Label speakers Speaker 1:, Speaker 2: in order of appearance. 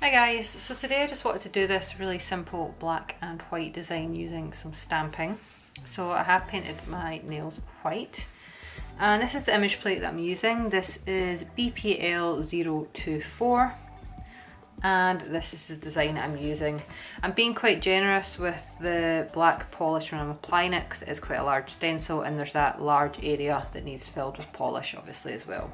Speaker 1: Hi guys, so today I just wanted to do this really simple black and white design using some stamping. So I have painted my nails white and this is the image plate that I'm using. This is BPL024 and this is the design I'm using. I'm being quite generous with the black polish when I'm applying it because it is quite a large stencil and there's that large area that needs filled with polish obviously as well.